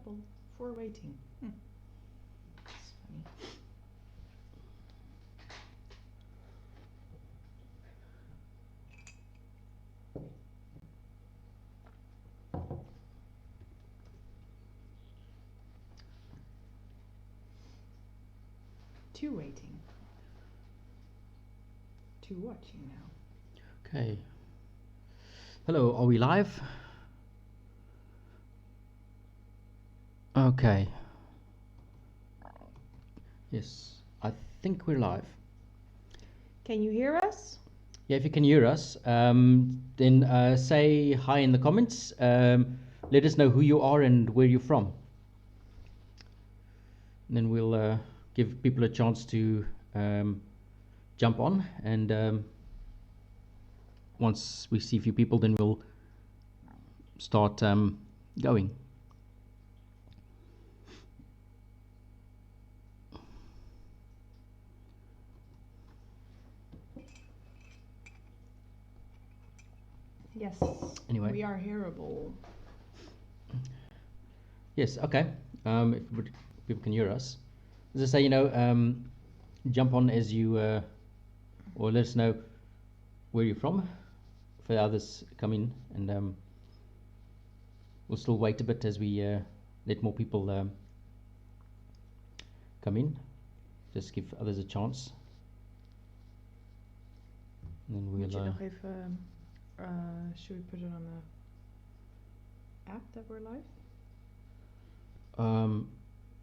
double for waiting. That's funny. Two waiting. Two watching now. Okay. Hello, are we live? Okay. Yes, I think we're live. Can you hear us? Yeah, if you can hear us, then say hi in the comments. Let us know who you are and where you're from. And then we'll give people a chance to jump on, and once we see a few people, then we'll start going. Yes. Anyway. We are hearable. Yes, okay. If people can hear us. As I say, jump on as you, or let us know where you're from for others come in, and we'll still wait a bit as we let more people come in. Just give others a chance. And then Moet je we'll. nog even, should we put it on the app that we're live?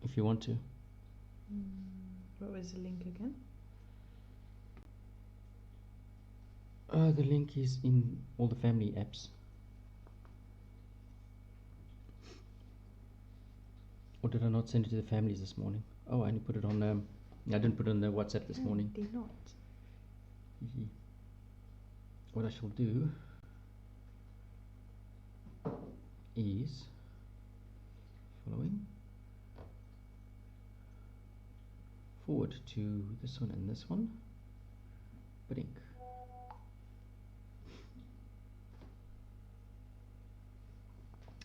If you want to. What was the link again? The link is in all the family apps. Or did I not send it to the families this morning? Oh, I only put it on. I didn't put it on the WhatsApp this morning. Did not. What I shall do is following. Forward to this one and this one. Blink.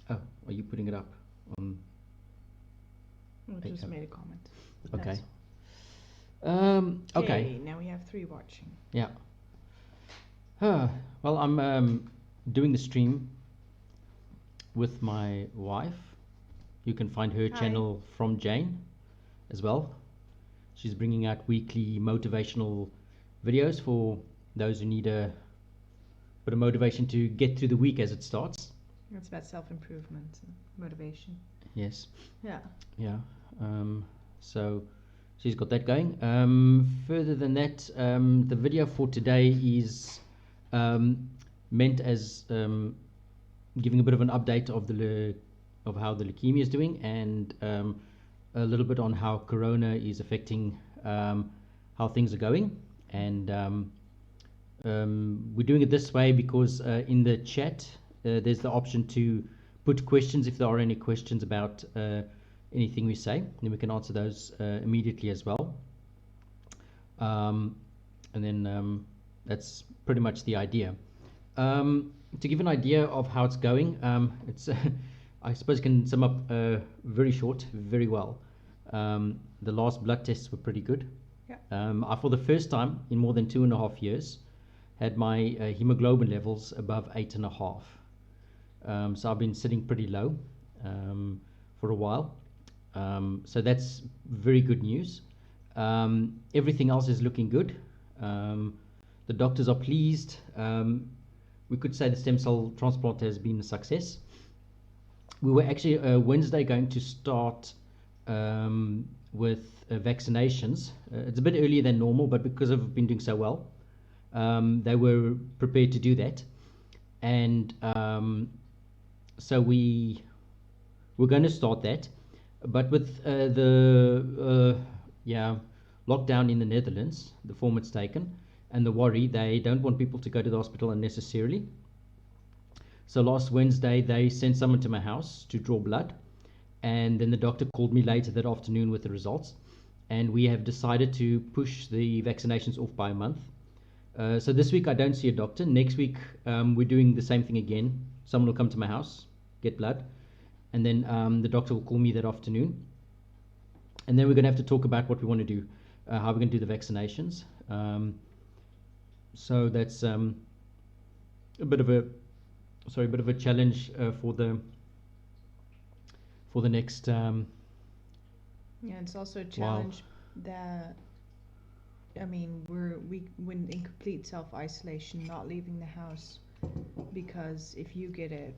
Oh, are you putting it up on? I just made a comment. Okay. Okay. Okay. Now we have 3 watching. Yeah. Well, I'm doing the stream with my wife. You can find her channel From Jane as well. She's bringing out weekly motivational videos for those who need a bit of motivation to get through the week as it starts. It's about self-improvement and motivation. Yes. Yeah. Yeah. So she's got that going. Further than that, the video for today is meant as giving a bit of an update of how the leukemia is doing, and a little bit on how Corona is affecting how things are going. And we're doing it this way because in the chat there's the option to put questions if there are any questions about anything we say, then we can answer those immediately as well. And then that's pretty much the idea. To give an idea of how it's going, it's I suppose I can sum up very short, very well. The last blood tests were pretty good. Yeah. I, for the first time in more than 2.5 years, had my hemoglobin levels above 8.5. So I've been sitting pretty low for a while. So that's very good news. Everything else is looking good. The doctors are pleased. We could say the stem cell transplant has been a success. We were actually Wednesday going to start with vaccinations. It's a bit earlier than normal, but because I've been doing so well, they were prepared to do that. And so we were going to start that. But with the lockdown in the Netherlands, the form it's taken, and the worry, they don't want people to go to the hospital unnecessarily. So last Wednesday, they sent someone to my house to draw blood, and then the doctor called me later that afternoon with the results, and we have decided to push the vaccinations off by a month. So this week I don't see a doctor. Next week we're doing the same thing again. Someone will come to my house, get blood, and then the doctor will call me that afternoon, and then we're going to have to talk about what we want to do, how we're going to do the vaccinations. So that's a bit of a challenge for the next Yeah, it's also a Wow. challenge that, I mean, when in complete self-isolation, not leaving the house, because if you get it,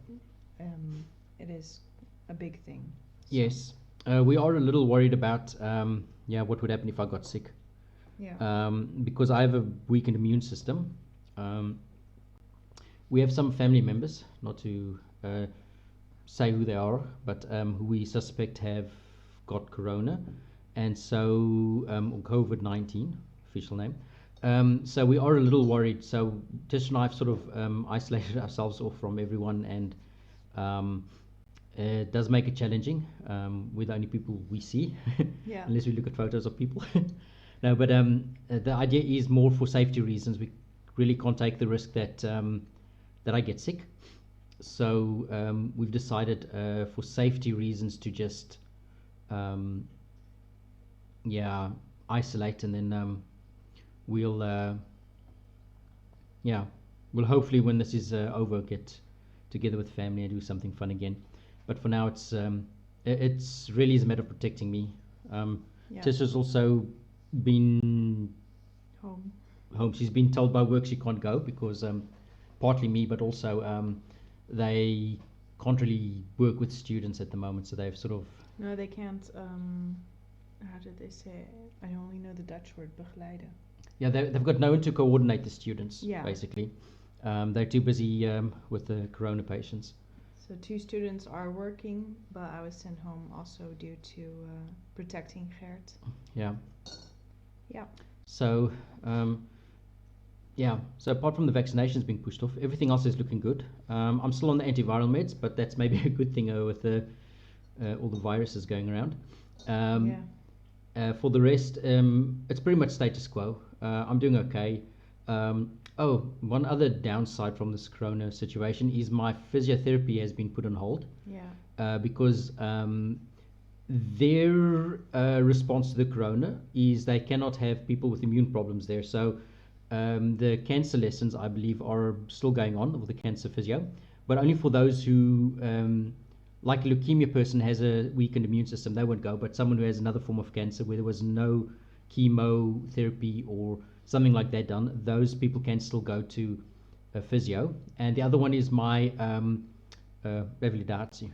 it is a big thing. So, Yes, we are a little worried about what would happen if I got sick, yeah. because I have a weakened immune system. We have some family members, not to say who they are, but who we suspect have got corona, and so or COVID-19, official name. So we are a little worried. So Tish and I have sort of isolated ourselves off from everyone, and it does make it challenging. We're the only people we see, Yeah. unless we look at photos of people. No, but the idea is more for safety reasons. We really can't take the risk that I get sick. So we've decided for safety reasons to just isolate, and then we'll we'll hopefully, when this is over, get together with family and do something fun again. But for now, it's really is a matter of protecting me. Yeah. Tisha's also been Home. home. She's been told by work she can't go because partly me, but also they can't really work with students at the moment, so they've sort of No, they can't. How did they say it? I only know the Dutch word begeleiden. they've got no one to coordinate the students. Yeah. Basically, they're too busy with the corona patients. So 2 students are working, but I was sent home also due to protecting Gert. Yeah. Yeah. So so apart from the vaccinations being pushed off, everything else is looking good. I'm still on the antiviral meds, but that's maybe a good thing with all the viruses going around. Yeah. For the rest, it's pretty much status quo. I'm doing okay. One other downside from this corona situation is my physiotherapy has been put on hold Yeah. because their response to the corona is they cannot have people with immune problems there. So the cancer lessons, I believe, are still going on with the cancer physio, but only for those who, like a leukemia person has a weakened immune system, they won't go. But someone who has another form of cancer where there was no chemotherapy or something like that done, those people can still go to a physio. And the other one is my revalidation,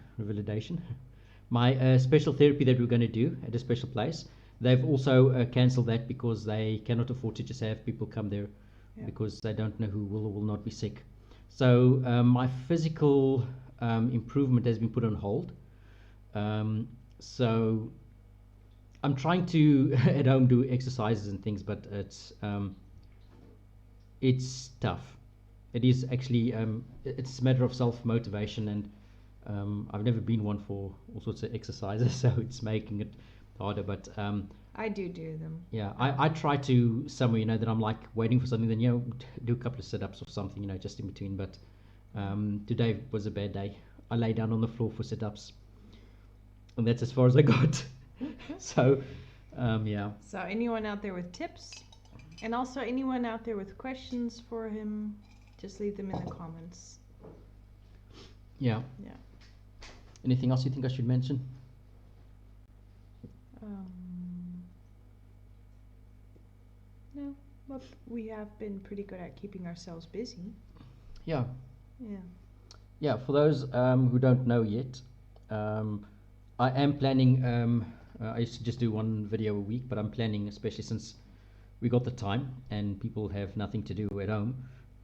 my special therapy that we're going to do at a special place. They've also cancelled that because they cannot afford to just have people come there because they don't know who will or will not be sick. So my physical improvement has been put on hold. So I'm trying to at home do exercises and things, but it's tough. It is actually it's a matter of self-motivation, and I've never been one for all sorts of exercises, so it's making it harder. But I do them. yeah, I try to somewhere, that I'm like waiting for something, then do a couple of sit-ups or something, just in between. But today was a bad day. I lay down on the floor for sit-ups, and that's as far as I got. So yeah. So anyone out there with tips, and also anyone out there with questions for him, just leave them in the comments. Yeah. Anything else you think I should mention? No, but we have been pretty good at keeping ourselves busy. Yeah. Yeah. For those who don't know yet, I am planning. I used to just do one video a week, but I'm planning, especially since we got the time and people have nothing to do at home.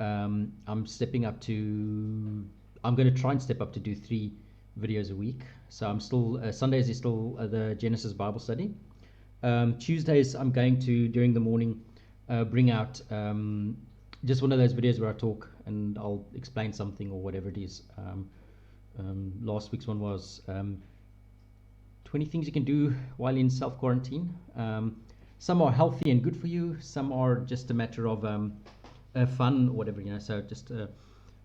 I'm stepping up to. I'm going to try and step up to do 3 videos a week. So I'm still Sundays is still the Genesis Bible study. Tuesdays I'm going to, during the morning, bring out just one of those videos where I talk and I'll explain something or whatever it is. Last week's one was 20 things you can do while in self-quarantine. Some are healthy and good for you. Some are just a matter of fun or whatever, so just a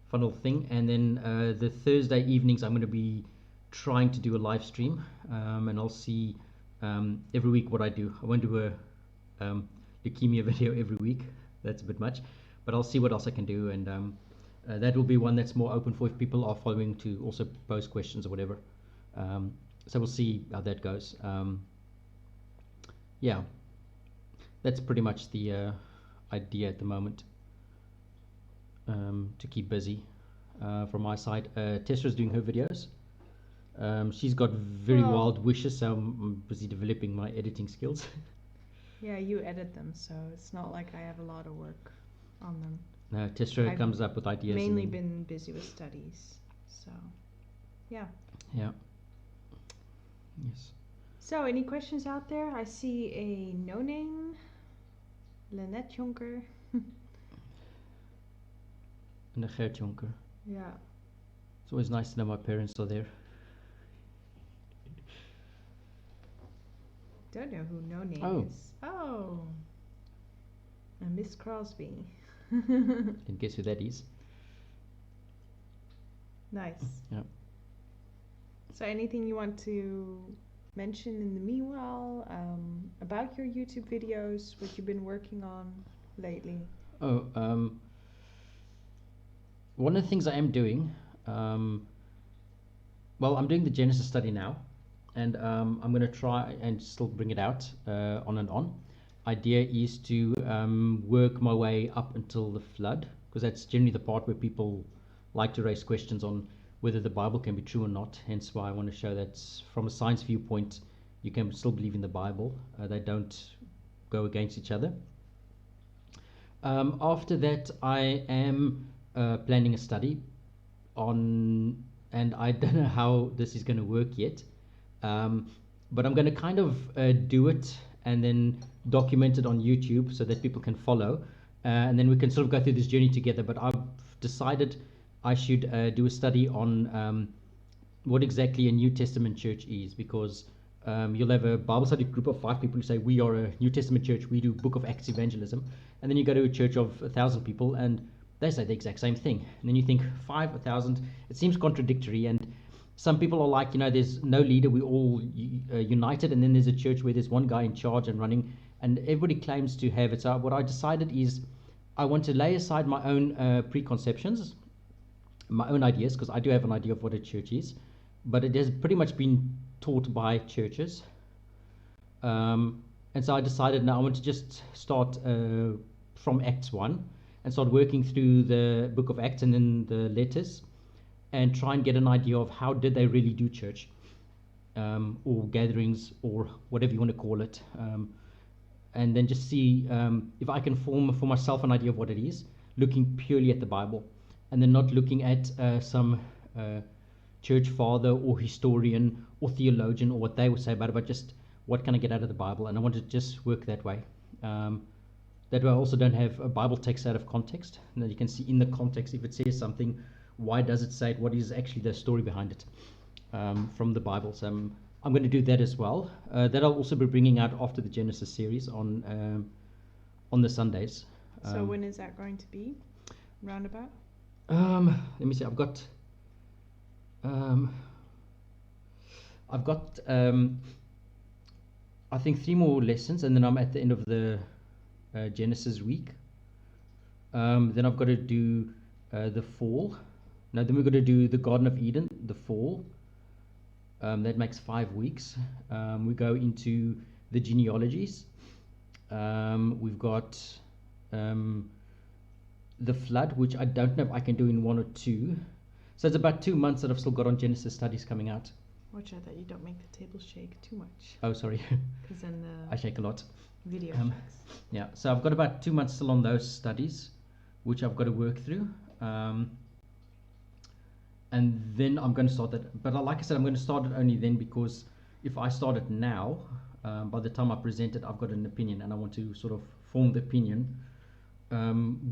fun little thing. And then the Thursday evenings I'm going to be trying to do a live stream, and I'll see every week what I do. I won't do a leukemia video every week. That's a bit much, but I'll see what else I can do, and that will be one that's more open for if people are following to also pose questions or whatever. So we'll see how that goes. Yeah, that's pretty much the idea at the moment, to keep busy. From my side, Tessa's doing her videos. She's got very Well- wild wishes, so I'm busy developing my editing skills. Yeah, you edit them, so it's not like I have a lot of work on them. Tessa I've comes up with ideas. Mainly and then, been busy with studies, so yeah. yeah. Yes. So, any questions out there? I see a no name, Lynette Jonker. And a Gert Jonker. Yeah. It's always nice to know my parents are there. Don't know who no name Oh. is. Oh, a Miss Crosby. And guess who that is? Nice. Yeah. So, anything you want to mention in the meanwhile about your YouTube videos, what you've been working on lately? Oh, one of the things I am doing, well, I'm doing the Genesis study now, and I'm going to try and still bring it out on and on. Idea is to work my way up until the flood, because that's generally the part where people like to raise questions on whether the Bible can be true or not. Hence why I want to show that from a science viewpoint, you can still believe in the Bible. They don't go against each other. After that, I am planning a study on, and I don't know how this is going to work yet, but I'm going to kind of do it and then document it on YouTube so that people can follow, and then we can sort of go through this journey together. But I've decided I should do a study on what exactly a New Testament church is, because you'll have a Bible study group of 5 people who say, we are a New Testament church, we do Book of Acts evangelism, and then you go to a church of 1,000 people and they say the exact same thing, and then you think 5, 1,000, it seems contradictory. And some people are like, there's no leader, we're all united, and then there's a church where there's one guy in charge and running, and everybody claims to have it. So what I decided is I want to lay aside my own preconceptions, my own ideas, because I do have an idea of what a church is, but it has pretty much been taught by churches. And so I decided now I want to just start from Acts 1 and start working through the book of Acts and then the letters, and try and get an idea of how did they really do church, or gatherings, or whatever you want to call it, and then just see if I can form for myself an idea of what it is, looking purely at the Bible, and then not looking at some church father or historian or theologian or what they would say about it, but just what can I get out of the Bible. And I want to just work that way. That way I also don't have a Bible text out of context, and that you can see in the context if it says something, why does it say it, what is actually the story behind it from the Bible. So I'm going to do that as well. That I'll also be bringing out after the Genesis series on the Sundays. So when is that going to be? Roundabout? Let me see. I've got I think 3 more lessons, and then I'm at the end of the Genesis week. Then I've got to do the fall. No, then we've got to do the Garden of Eden, the fall. That makes 5 weeks. We go into the genealogies. We've got the flood, which I don't know if I can do in 1 or 2. So it's about 2 months that I've still got on Genesis studies coming out. Watch out that you don't make the table shake too much, Oh, sorry. because then I the shake a lot. video Um, shakes. Yeah, so I've got about 2 months still on those studies, which I've got to work through. And then I'm going to start that. But like I said, I'm going to start it only then, because if I start it now, by the time I present it, I've got an opinion, and I want to sort of form the opinion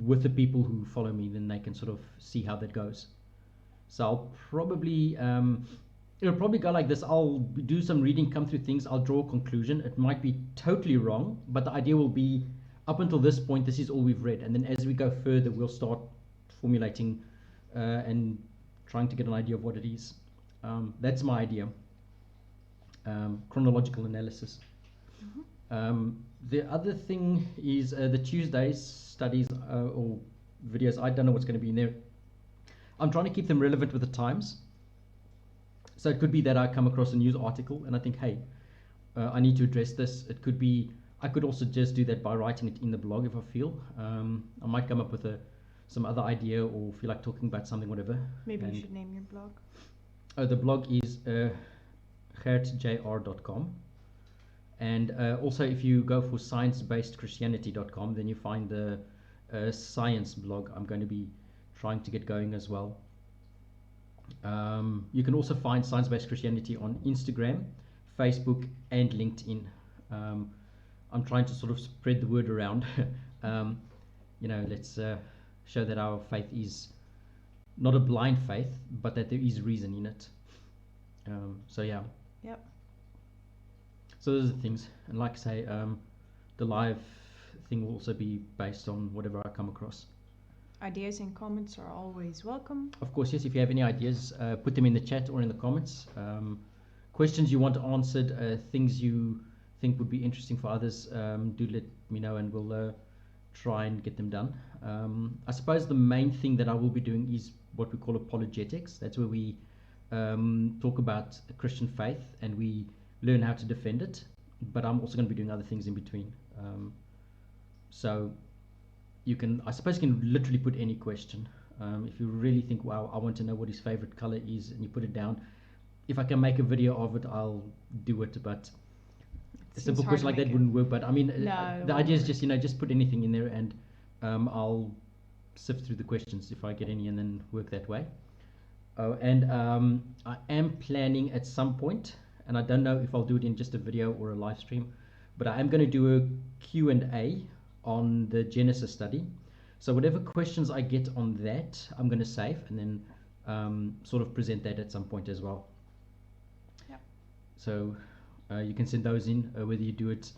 with the people who follow me. Then they can sort of see how that goes. So I'll probably, it'll probably go like this. I'll do some reading, come through things, I'll draw a conclusion. It might be totally wrong, but the idea will be, up until this point, this is all we've read. And then as we go further, we'll start formulating and trying to get an idea of what it is. That's my idea. Chronological analysis. The other thing is the Tuesdays studies or videos. I don't know what's going to be in there. I'm trying to keep them relevant with the times. So it could be that I come across a news article and I think, hey, I need to address this. It could be, I could also just do that by writing it in the blog if I feel. I might come up with some other idea or feel like talking about something, whatever. Maybe you should name your blog. The blog is gertjr.com. And also, if you go for sciencebasedchristianity.com, then you find the science blog I'm going to be trying to get going as well. You can also find Science-Based Christianity on Instagram, Facebook, and LinkedIn. I'm trying to sort of spread the word around. Let's show that our faith is not a blind faith, but that there is reason in it. So yeah. Yep. So those are the things, and like I say, the live thing will also be based on whatever I come across. Ideas and comments are always welcome. Of course, yes, if you have any ideas, put them in the chat or in the comments. Questions you want answered, things you think would be interesting for others, do let me know and we'll try and get them done. I suppose the main thing that I will be doing is what we call apologetics. That's where we talk about the Christian faith and we learn how to defend it, but I'm also going to be doing other things in between. So you can, I suppose you can literally put any question. If you really think, wow, I want to know what his favorite color is, and you put it down. If I can make a video of it, I'll do it, but a simple question like that wouldn't work. But I mean, the idea is just, just put anything in there and I'll sift through the questions if I get any and then work that way. And I am planning at some point, and I don't know if I'll do it in just a video or a live stream, but I am going to do a Q&A on the Genesis study. So whatever questions I get on that, I'm going to save and then sort of present that at some point as well. Yep. So you can send those in, whether you do it,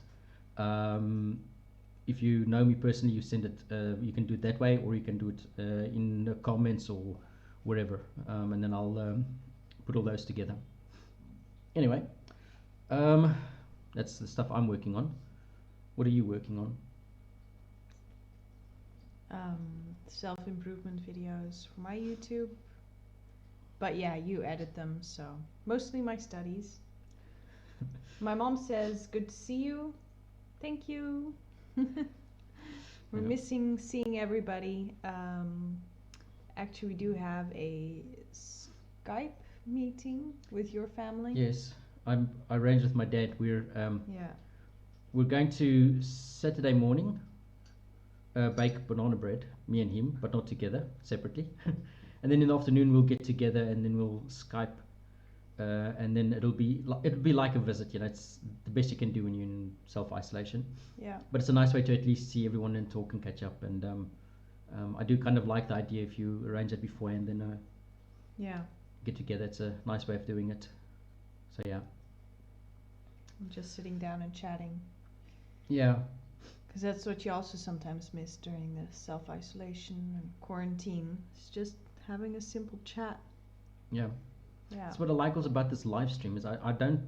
if you know me personally, you send it, you can do it that way, or you can do it in the comments or wherever, and then I'll put all those together. Anyway, that's the stuff I'm working on. What are you working on? Self-improvement videos for my YouTube. But yeah, you edit them, so mostly my studies. My mom says, good to see you. Thank you. We're missing seeing everybody. Actually, we do have a Skype meeting with your family. Yes, I arranged with my dad. We're going to Saturday morning bake banana bread, me and him, but not together, separately. And then in the afternoon we'll get together and then we'll Skype, and then it'll be like a visit. It's the best you can do when you're in self-isolation. Yeah. But it's a nice way to at least see everyone and talk and catch up. And I do kind of like the idea if you arrange it beforehand, then get together. It's a nice way of doing it. So yeah. Just sitting down and chatting. Yeah. Because that's what you also sometimes miss during the self-isolation and quarantine. It's just having a simple chat. Yeah. Yeah. That's what I like also about this live stream is I don't,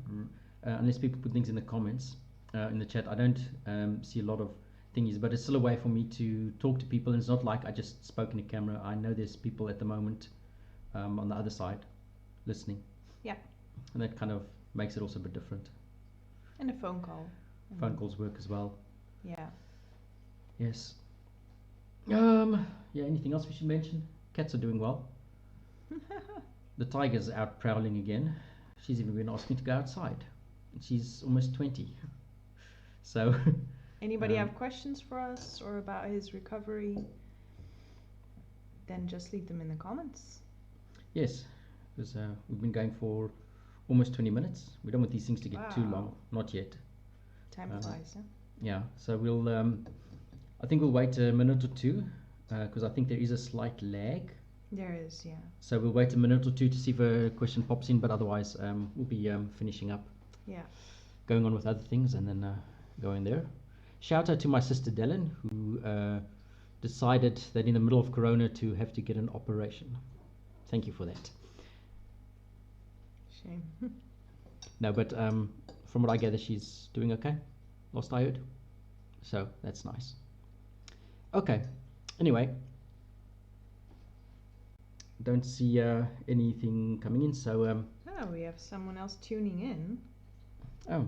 unless people put things in the comments, in the chat, I don't see a lot of thingies, but it's still a way for me to talk to people, and it's not like I just spoke in a camera. I know there's people at the moment on the other side listening. Yeah. And that kind of makes it also a bit different. And a phone call. Phone calls work as well. Yeah. Yes. Yeah, anything else we should mention? Cats are doing well. The tiger's out prowling again. She's even been asking to go outside. She's almost 20. So anybody have questions for us or about his recovery? Then just leave them in the comments. Yes, because we've been going for almost 20 minutes. We don't want these things to get too long. Not yet. Time flies, huh? Yeah, so we'll I think we'll wait a minute or two because I think there is a slight lag. There is, yeah. So we'll wait a minute or two to see if a question pops in, but otherwise we'll be finishing up. Yeah. Going on with other things and then going there. Shout out to my sister Dellen, who decided that in the middle of Corona to have to get an operation. Thank you for that. Shame. No, but from what I gather, she's doing okay. Last I heard. So that's nice. Okay. Anyway, don't see anything coming in. So Oh, we have someone else tuning in. oh,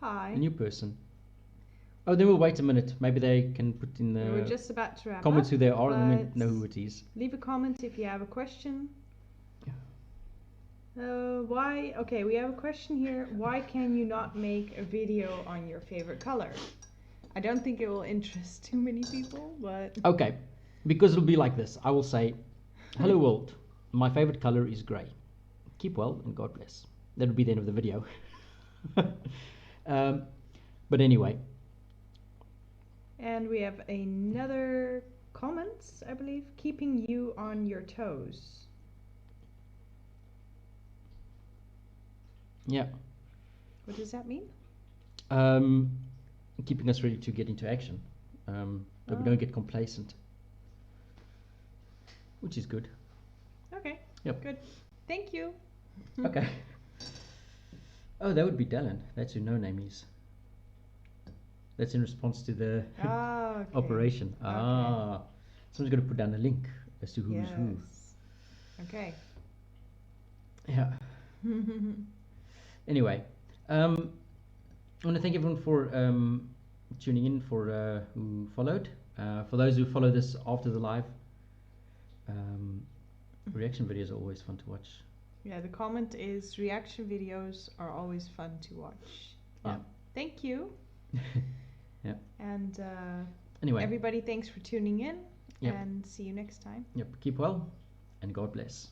Hi. a new person. Oh, then we'll wait a minute. Maybe they can put in We were the just about to wrap comments up, who they are, and then but we know who it is. leave a comment if you have a question. Why? Okay, we have a question here. Why can you not make a video on your favorite color? I don't think it will interest too many people, but Okay, because it'll be like this. I will say, hello world, my favorite color is grey. Keep well and God bless. That'll be the end of the video. But anyway. And we have another comment, I believe. Keeping you on your toes. Yeah. What does that mean? Keeping us ready to get into action. That we don't get complacent. Which is good. Okay. Yep. Good. Thank you. Okay. Oh, that would be Dallin. That's who No Name is. That's in response to the Okay. operation. Ah. Someone's got to put down a link as to who's who. Okay. Yeah. Anyway, I want to thank everyone for tuning in, for who followed. For those who follow this after the live, reaction videos are always fun to watch. Yeah, the comment is reaction videos are always fun to watch. Well, Yeah. thank you. Yeah. And Anyway. everybody, thanks for tuning in. Yep. And see you next time. Yep. Keep well, and God bless.